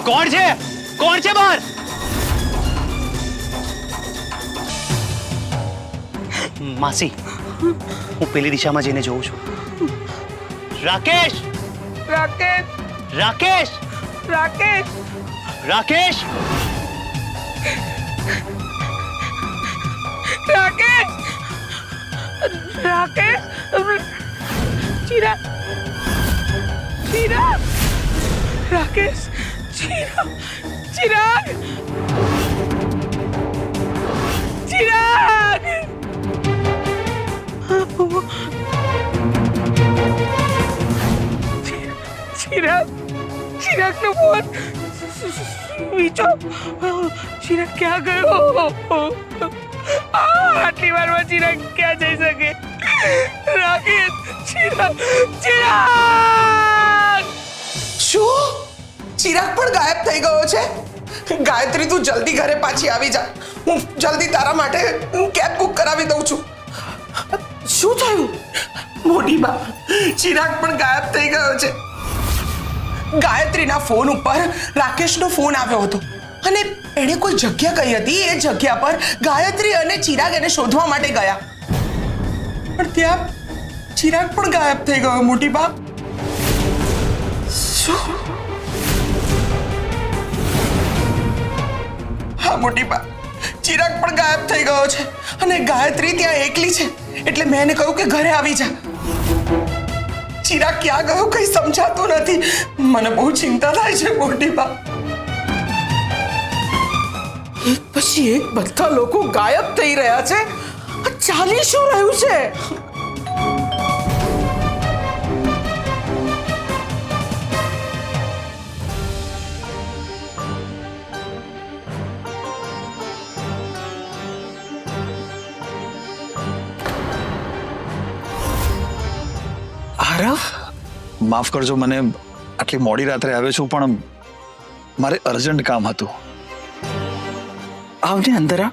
કોણ છે? કોણ છે બહાર? માસી, હું પેલી દિશામાં જઈને જોઉં છું. રાકેશ! રાકેશ! રાકેશ! રાકેશ! રાકેશ! રાકેશ! રાકેશ! ચિરાગ! ચિરાગ! રાકેશ! ચિરાગ! ચિરાગ! ચિરાગ! ચિરાગ! ચિરાગનો ફોન સ્વિચ ઓફ. ચિરાગ ક્યાં ગયો? આટલી વારમાં ચિરાગ ક્યાં જઈ શકે? રાકેશ! ચિરાગ! ચિરાગ! શું? ચિરાગ પણ ગાયબ થઈ ગયો છે? ગાયત્રી, તું જલ્દી ઘરે પાછી આવી જા. હું જલ્દી તારા માટે કેબ બુક કરાવી દઉં છું. શું થયું? મોટી બા, ચિરાગ પણ ગાયબ થઈ ગયો છે. ગાયત્રીના ફોન ઉપર રાકેશનો ફોન આવ્યો હતો અને એણે કોઈ જગ્યા કહી હતી. એ જગ્યા પર ગાયત્રી અને ચિરાગ એને શોધવા માટે ગયા, પણ ત્યાં ચિરાગ પણ ગાયબ થઈ ગયો. મોટી બા, શું? હા મોટી બા, ચિરાગ પણ ગાયબ થઈ ગયો છે અને ગાયત્રી ત્યાં એકલી છે. એટલે મેં એને કહ્યું કે ઘરે આવી જા. ચિરાગ ક્યાં ગયો કઈ સમજાતું નથી. મને બહુ ચિંતા થાય છે મોટી બા. એક પછી એક બધા લોકો ગાયબ થઈ રહ્યા છે. આ ચાલી શું રહ્યું છે? આરવ, માફ કરજો, મને આટલી મોડી રાત્રે આવ્યો છું, પણ મારે અર્જન્ટ કામ હતું. આવને અંદર આ.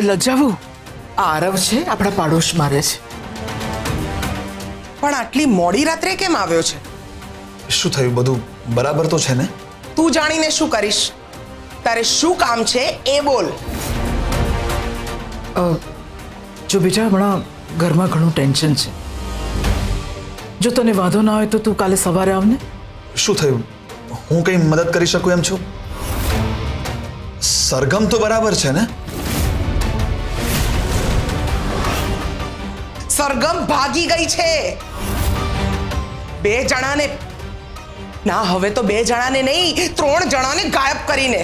લજાવું, આરવ છે, આપણા પાડોશમાં રહે છે. પણ આટલી મોડી રાત્રે કેમ આવ્યો છે? શું થયું? બધું બરાબર તો છે ને? તું જાણીને શું કરીશ? તારે શું કામ છે એ બોલ. જો બેટા, હમણાં ઘરમાં ઘણું ટેન્શન છે. જો તને વાંધો ના હોય તો તું કાલે સવારે આવને. શું થયું? હું કઈ મદદ કરી શકું એમ છું? સરગમ તો બરાબર છે ને? સરગમ ભાગી ગઈ છે. 2 જણાને ના, હવે તો 2 જણાને નહીં, 3 જણાને ગાયબ કરીને.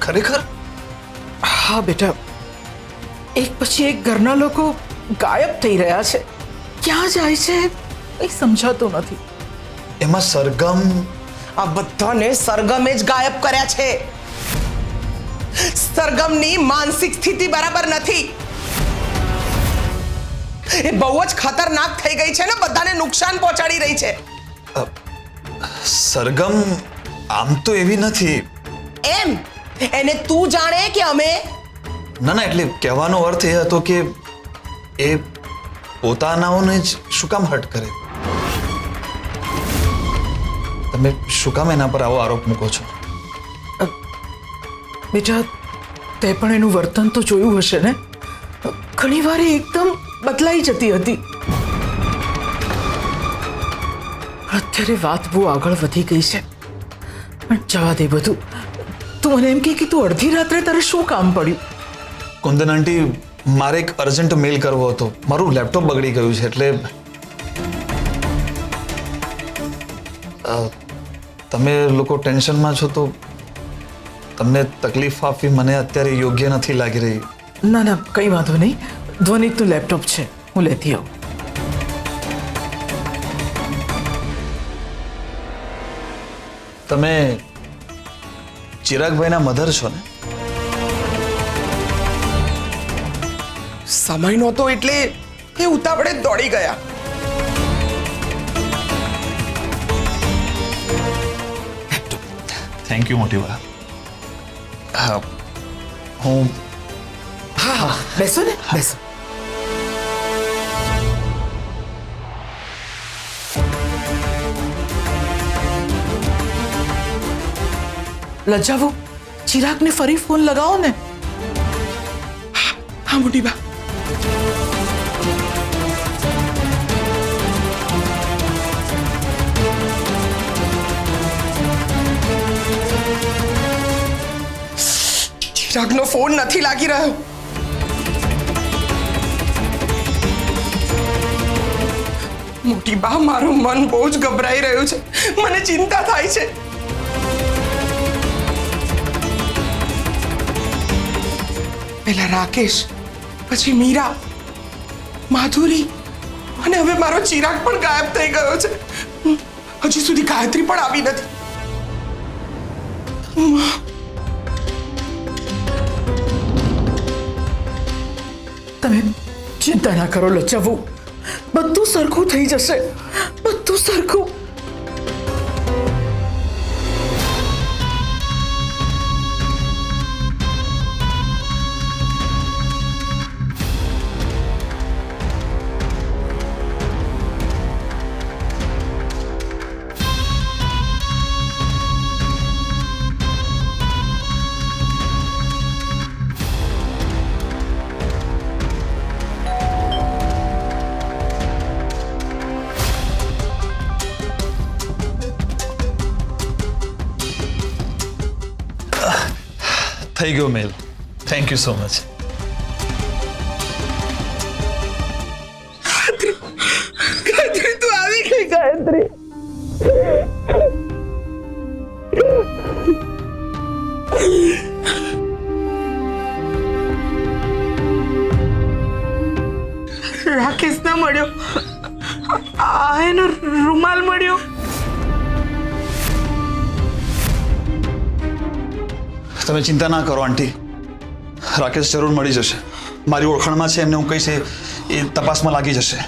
ખરેખર? હા બેટા, એક પછી એક ઘરના લોકો ગાયબ થઈ રહ્યા છે. ક્યાં જાય છે કંઈ સમજાતું નથી. એમાં સરગમ? આ બધાને સરગમે જ ગાયબ કર્યા છે. સરગમની માનસિક સ્થિતિ બરાબર નથી. એ બહુ જ ખતરનાક થઈ ગઈ છે ને, બધાને નુકસાન પહોંચાડી રહી છે. સરગમ આમ તો એવી નથી. એમ એને તું જાણે કે અમે? ના ના, એટલે કહેવાનો અર્થ એ હતો કે એ પોતાનાઓને જ શું કામ હર્ટ કરે? તમે શું કામ એના પર આવો આરોપ મૂકો છો? બેટા, તે પણ એનું વર્તન તો જોયું હશે ને. ઘણી વાર એ એકદમ બદલાઈ જતી હતી. અત્યારે વાત બહુ આગળ વધી ગઈ છે. પણ જવા દે બધું. તું મને એમ કે તું અડધી રાત્રે તારે શું કામ પડ્યું? કુંદન આંટી, મારે એક અર્જન્ટ મેલ કરવો હતો. મારું લેપટોપ બગડી ગયું છે, એટલે તમે લોકો ટેન્શનમાં છો તો તમને તકલીફ આપવી મને અત્યારે યોગ્ય નથી લાગી રહી. ના ના, કંઈ વાંધો નહીં. ધ્વનિકનું લેપટોપ છે, હું લેતી આવું. તમે ચિરાગભાઈના મધર છો ને? સમય નહોતો એટલે એ ઉતાવળે જ દોડી ગયા. થેન્ક યુ મોટી બા. હું હા હા બેસો ને બેસો. લજાવો, ચિરાગને ફરી ફોન લગાવો ને. હા મોટી બા. ચિરાગનો ફોન નથી લાગી રહ્યો. મોટી બા, મારું મન બહુ જ ગભરાઈ રહ્યું છે. મને ચિંતા થાય છે. પેલા રાકેશ, પછી મીરા, માધુરી અને હવે મારો ચિરાગ પણ ગાયબ થઈ ગયો છે. હજી સુધી ગાયત્રી પણ આવી નથી. તમે ચિંતા ના કરો લજાવો, બધું સરખું થઈ જશે, બધું સરખું. થઈ ગયો મેલ. Thank you so much. Gayatri, તું આવી ગઈ. ગાયત્રી, રાકેશ ના મળ્યો. આ એનો રૂમાલ મળ્યો. તમે ચિંતા ના કરો આંટી, રાકેશ જરૂર મળી જશે. મારી ઓળખાણમાં છે, એમને હું કહીશ એ તપાસમાં લાગી જશે.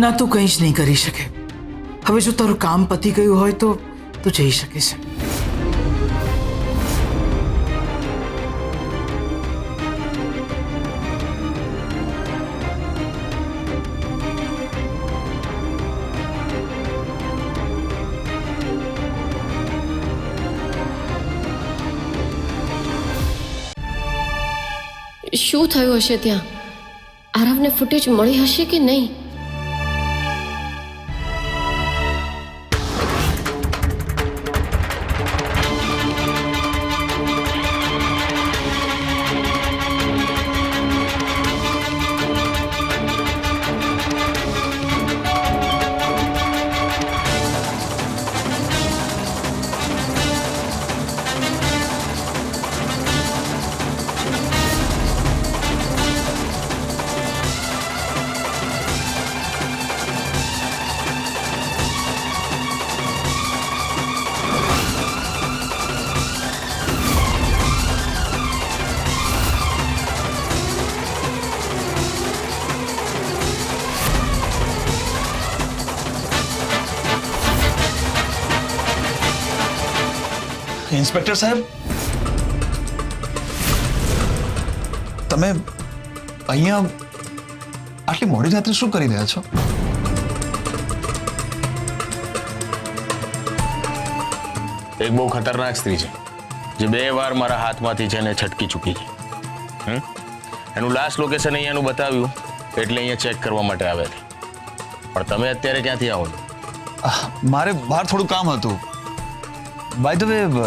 ના, તું કંઈ જ નહીં કરી શકે. હવે જો તારું કામ પતી ગયું હોય તો તું જઈ શકે છે. શું થયું હશે ત્યાં? આરવને ફૂટેજ મળી હશે કે નહીં? ઇન્સ્પેક્ટર સાહેબ, તમે અહીંયા આટલી મોડી રાત્રે શું કરી રહ્યા છો? એક બહુ ખતરનાક સ્ત્રી છે જે 2 વાર મારા હાથમાંથી છે ને છટકી ચૂકી છે. એનું લાસ્ટ લોકેશન અહીંયાનું બતાવ્યું એટલે અહીંયા ચેક કરવા માટે આવ્યા છે. પણ તમે અત્યારે ક્યાંથી આવો છો? મારે બહાર થોડું કામ હતું. બાય ધ વે,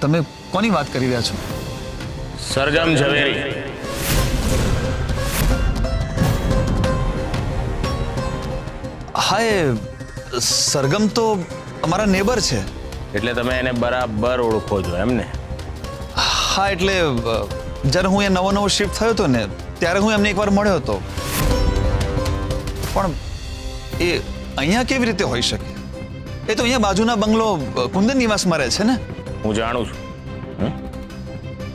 તમે કોની વાત કરી રહ્યા છો? સરગમ ઝવેરી. હા, એ સરગમ તો અમારા નેબર છે. એટલે તમે એને બરાબર ઓળખો છો એમ ને? હા, એટલે જ્યારે હું એ નવો શિફ્ટ થયો હતો ને ત્યારે હું એમને એકવાર મળ્યો હતો. પણ એ અહીંયા કેવી રીતે હોઈ શકે? એ તો અહીંયા બાજુના બંગલો કુંદન નિવાસમાં રહે છે ને. હું જાણું છું,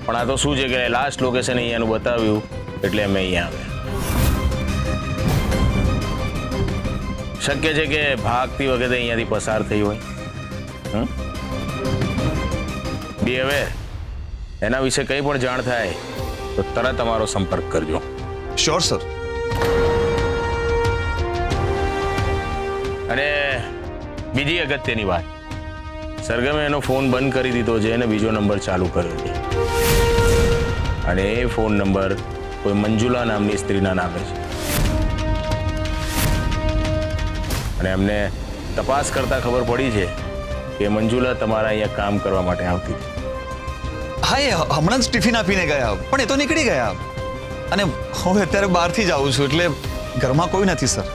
પણ આ તો શું છે કે લાસ્ટ લોકેશન અહીંયાનું બતાવ્યું એટલે અમે અહીંયા આવ્યા. શક્ય છે કે ભાગતી વખતે અહીંયાથી પસાર થઈ હોય. બી અવેર. એના વિશે કંઈ પણ જાણ થાય તો તરત અમારો સંપર્ક કરજો. Sure sir. અને બીજી અગત્યની વાત, સરગમે એનો ફોન બંધ કરી દીધો છે અને બીજો નંબર ચાલુ કર્યો છે. અને એ ફોન નંબર કોઈ મંજુલા નામની સ્ત્રીના નામે છે. અને અમને તપાસ કરતા ખબર પડી છે કે મંજુલા તમારા અહીંયા કામ કરવા માટે આવતી હતી. હા, એ હમણાં જ ટિફિન આપીને ગયા, પણ એ તો નીકળી ગયા. અને હું અત્યારે બહારથી જ આવું છું, એટલે ઘરમાં કોઈ નથી સર.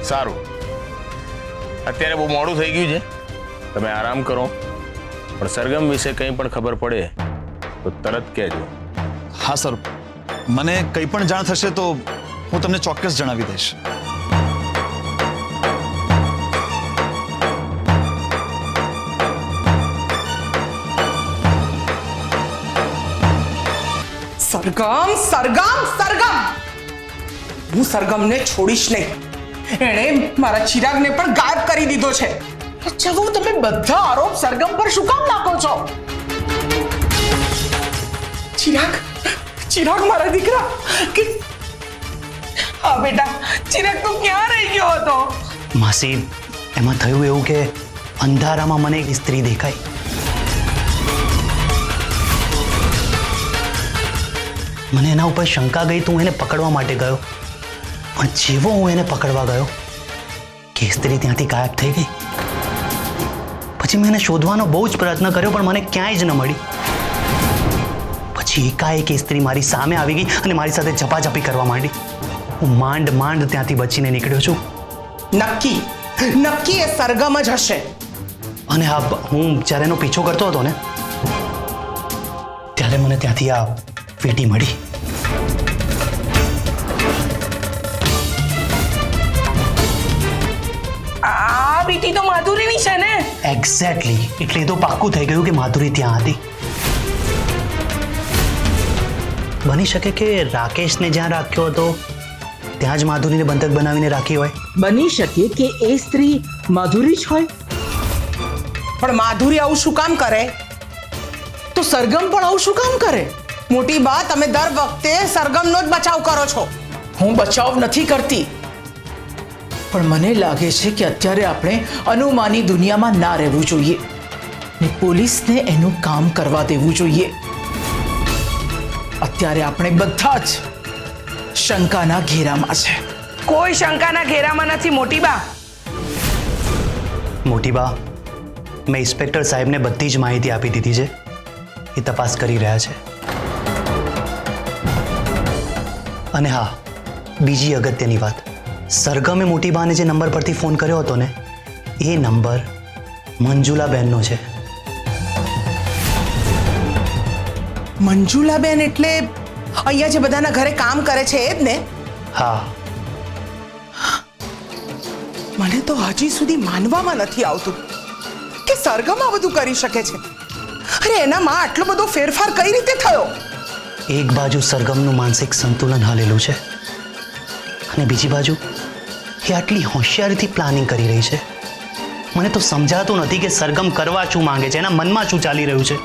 સારું, અત્યારે બહુ મોડું થઈ ગયું છે, તમે આરામ કરો. પણ સરગમ વિશે કંઈ પણ ખબર પડે તો તરત કહેજો. હા સર, મને કંઈ પણ જાણ થશે તો હું તમને ચોક્કસ જણાવી દઈશ. સરગમ સરગમ સરગમ, હું સરગમને છોડીશ નહીં. એણે મારા ચિરાગને પણ ગાયબ કરી દીધો છે. જવો, તમે બધા આરોપ સરગમ પર શું કામ નાખો છો? ચિરાગ, ચિરાગ મારા દીકરા, કે હા બેટા, ચિરાગ તું ક્યાં રહી ગયો હતો? માસી, એમાં થયું એવું કે અંધારામાં મને એક સ્ત્રી દેખાઈ. મને એના ઉપર શંકા ગઈ તો હું એને પકડવા માટે ગયો. પણ જેવો હું એને પકડવા ગયો કે સ્ત્રી ત્યાંથી ગાયબ થઈ ગઈ. પછી મેં એને શોધવાનો બહુ જ પ્રયત્ન કર્યો, પણ મને ક્યાંય જ ન મળી. પછી એકાએક એ સ્ત્રી મારી સામે આવી ગઈ અને મારી સાથે ઝપાઝપી કરવા માંડી. હું માંડ માંડ ત્યાંથી બચીને નીકળ્યો છું. નક્કી નક્કી એ સરગમ જ હશે. અને હા, હું જ્યારે એનો પીછો કરતો હતો ને, ત્યારે મને ત્યાંથી આ વીંટી મળી. આ વીંટી તો માધુરીની છે ને? એક્ઝેક્ટલી, એટલે એ તો પાક્કું થઈ ગયું કે માધુરી ત્યાં હતી. બની શકે કે રાકેશને જ્યાં રાખ્યો હતો ત્યાં જ માધુરીને બંધક બનાવીને રાખી હોય. બની શકે કે એ સ્ત્રી માધુરી જ હોય. પણ માધુરી આવું શું કામ કરે? તો સરગમ પણ આવું શું કામ કરે? મોટી બા, તમે દર વખતે સરગમનો જ બચાવ કરો છો. હું બચાવ નથી કરતી, પણ મને લાગે છે કે અત્યારે આપણે અનુમાની દુનિયામાં ના રહેવું જોઈએ ને પોલીસને એનું કામ કરવા દેવું જોઈએ. અત્યારે આપણે બધા જ શંકાના ઘેરામાં છે. કોઈ શંકાના ઘેરામાં નથી મોટી બા. મોટી બા, મેં ઇન્સ્પેક્ટર સાહેબને બધી જ માહિતી આપી દીધી છે. એ તપાસ કરી રહ્યા છે. અને હા, બીજી અગત્યની વાત, સરગમે મોટી બાને જે નંબર પરથી ફોન કર્યો હતો ને, એ નંબર મંજુલાબેનનો છે. મંજુલાબેન એટલે અહીંયા જે બધાના ઘરે કામ કરે છે એ જ ને? હા. મને તો હજી સુધી માનવામાં નથી આવતું કે સરગમ આ બધું કરી શકે છે. અરે એનામાં આટલો બધો ફેરફાર કઈ રીતે થયો? એક બાજુ સરગમનું માનસિક સંતુલન હાલેલું છે અને બીજી બાજુ એ આટલી હોશિયારીથી પ્લાનિંગ કરી રહી છે. મને તો સમજાતું નથી કે સરગમ કરવા શું માંગે છે, એના મનમાં શું ચાલી રહ્યું છે.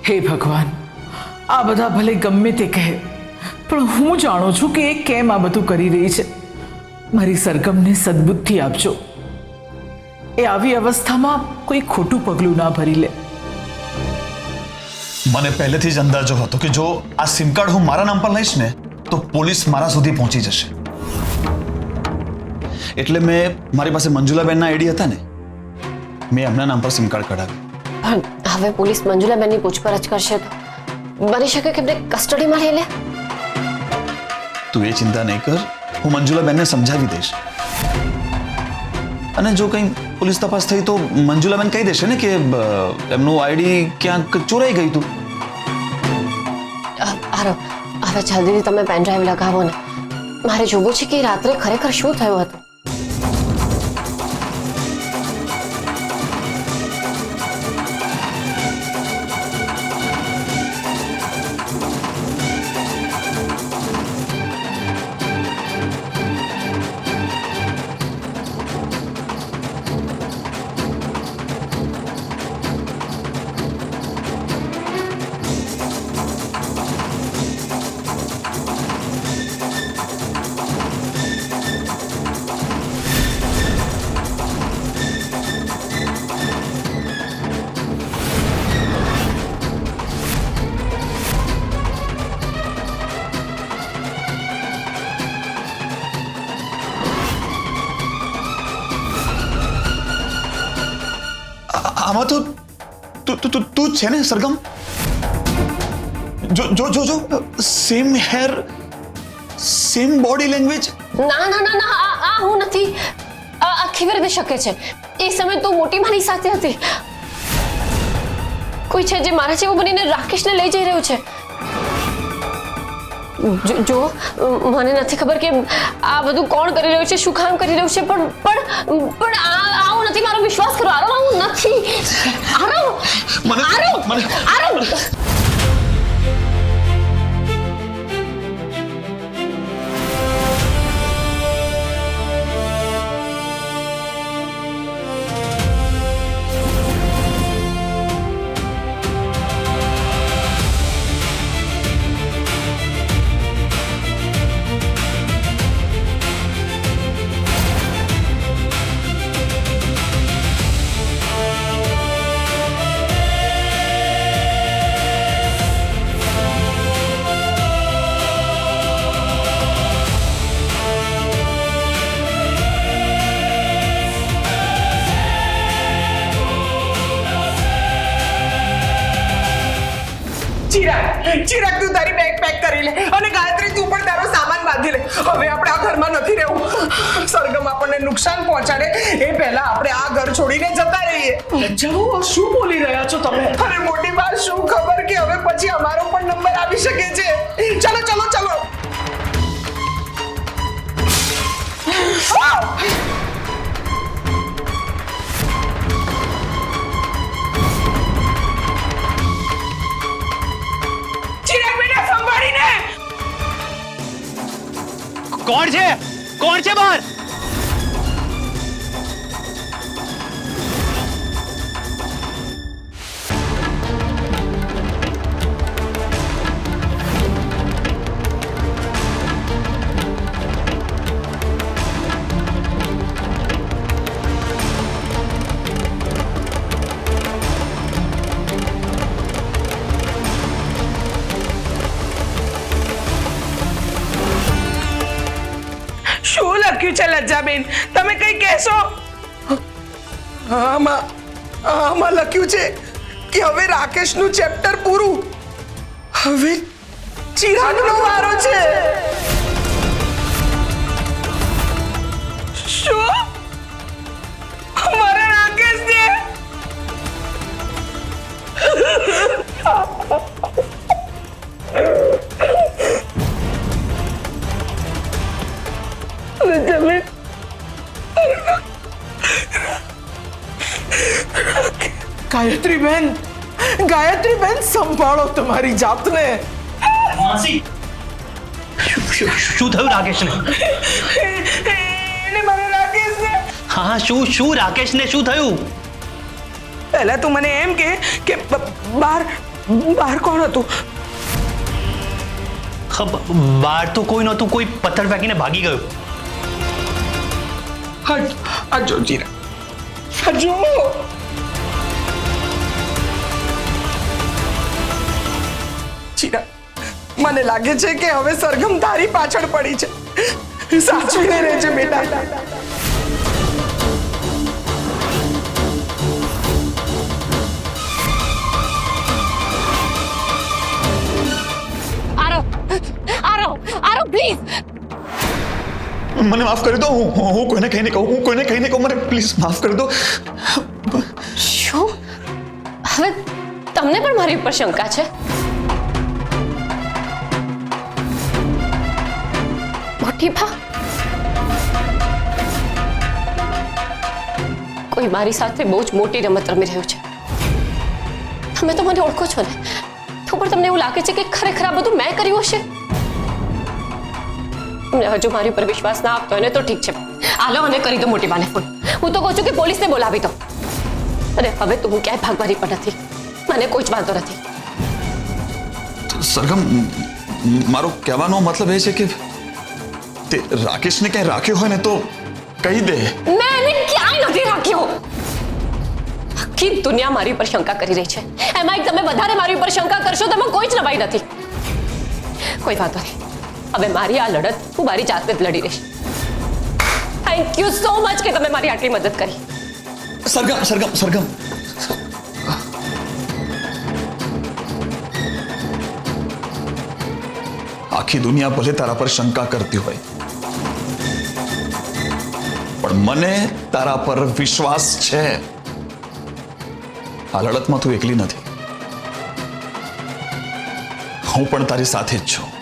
હે ભગવાન, આ બધા ભલે ગમે તે કહે, પણ હું જાણું છું કે એ કેમ આ બધું કરી રહી છે. મારી સરગમને સદબુદ્ધિ આપજો. એ આવી અવસ્થામાં કોઈ ખોટું પગલું ના ભરી લે. મને પહેલેથી જ અંદાજો હતો કે જો આ સિમ કાર્ડ હું મારા નામ પર લઈશ ને તો પોલીસ મારા સુધી પહોંચી જશે. એટલે મેં મારી પાસે મંજુલાબેનના આઈડી હતા ને, મેં એમના નામ પર સિમ કાર્ડ કઢાવ્યું. પણ હવે પોલીસ મંજુલાબેનની પૂછપરછ કરશે તો બની શકે કે એમને કસ્ટડીમાં લઈ લે. તું એ ચિંતા નહીં કર, હું મંજુલાબેનને સમજાવી દઈશ. અને જો કંઈ પોલીસ તપાસ થઈ તો મંજુલાબેન કહી દેશે ને કે એમનું આઈડી ક્યાંક ચોરાઈ ગયું હતું. આરો, હવે જલ્દીથી તમે પેન ડ્રાઈવ લગાવો ને. મારે જોવું છે કે રાત્રે ખરેખર શું થયું હતું. આમાં તો તું જ છે ને સરગમ? જો same hair, same body language. ના ના ના ના આ હું નથી. આ કેવી રીતે શક્ય છે? એ સમય તું મોટી મારી સાથે હતી. કોઈ છે જે મારા જેવું બનીને રાકેશને લઈ જઈ રહ્યું છે. જો મને નથી ખબર કે આ બધું કોણ કરી રહ્યું છે, શું કામ કરી રહ્યું છે, પણ આવું નથી. મારો વિશ્વાસ કરો આરો, આવું નથી. આરો. ચિરાગ તું તારી બેગ પેક કરી લે અને ગાયત્રી તું પણ તારો સામાન બાંધી લે. હવે આપણે આ ઘરમાં નથી રહેવું. સરગમ આપણને નુકસાન પહોંચાડે એ પહેલા આપણે આ ઘર છોડીને જતા રહીએ. જાઓ, શું બોલી રહ્યા છો તમે? અરે મોટી વાત, શું ખબર કે હવે પછી અમારો પણ નંબર આવી શકે છે. ચલો ચલો ચલો. કોણ છે બહાર? શું લખ્યું છે લજ્જાબેન? તમે કઈ કહેશો? આમાં લખ્યું છે કે હવે રાકેશનું ચેપ્ટર પૂરું. હવે ચિરાગનો વારો છે. શું? અમારા રાકેશને ગાયત્રી બેન સંભાળો તમારી જાતને. માસી, શું થયું રાકેશને? એને મારા રાકેશને. હા, શું રાકેશને શું થયું? પહેલા તું મને એમ કે બહાર કોણ હતું? બહાર તો કોઈ નહોતું. કોઈ પથ્થર ફેંકીને ભાગી ગયો. આ જો જીરા, આ જો. જીરા, મને લાગે છે કે હવે સરગમ તારી પાછળ પડી છે. સાચવીને રહેજે બેટા. આરો પ્લીઝ. મને માફ કરી દો. હું કોઈને કહીને કહું. મને પ્લીઝ માફ કરી દો. શું? હવે તમને પણ મારી ઉપર શંકા છે? મોટી બા, કોઈ મારી સાથે બહુ જ મોટી રમત રમી રહ્યું છે. તમે તો મને ઓળખો છો ને, તો પણ તમને એવું લાગે છે કે ખરેખર આ બધું મેં કર્યું હશે? તમને હજુ મારી ઉપર વિશ્વાસ ના આપતો હોય ને તો ઠીક છે. હાલો અને કરી દો મોટી બાને ફોન. હું તો કહું છું કે પોલીસને બોલાવી દો. અને હવે તો હું ક્યાંય ભાગવાની પણ નથી. મને કોઈ જ વાંધો નથી. સરગમ, મારો કહેવાનો મતલબ એ છે કે તે રાકેશને ક્યાંય રાખ્યો હોય ને તો કહી દે. મેં એને ક્યાંય નથી રાખ્યો. આખી દુનિયા મારી ઉપર શંકા કરી રહી છે. એમાં તમે વધારે મારી ઉપર શંકા કરશો તો એમાં કોઈ જ નવાઈ નથી. કોઈ વાંધો નહીં. હવે મારી આ લડત હું મારી જાતે જ લડી રહીશ. થેન્ક યુ સો મચ કે તમે મારી આટલી મદદ કરી. સરગમ, આખી દુનિયા ભલે તારા પર શંકા કરતી હોય, પણ મને તારા પર વિશ્વાસ છે. આ લડતમાં તું એકલી નથી, હું પણ તારી સાથે જ છું.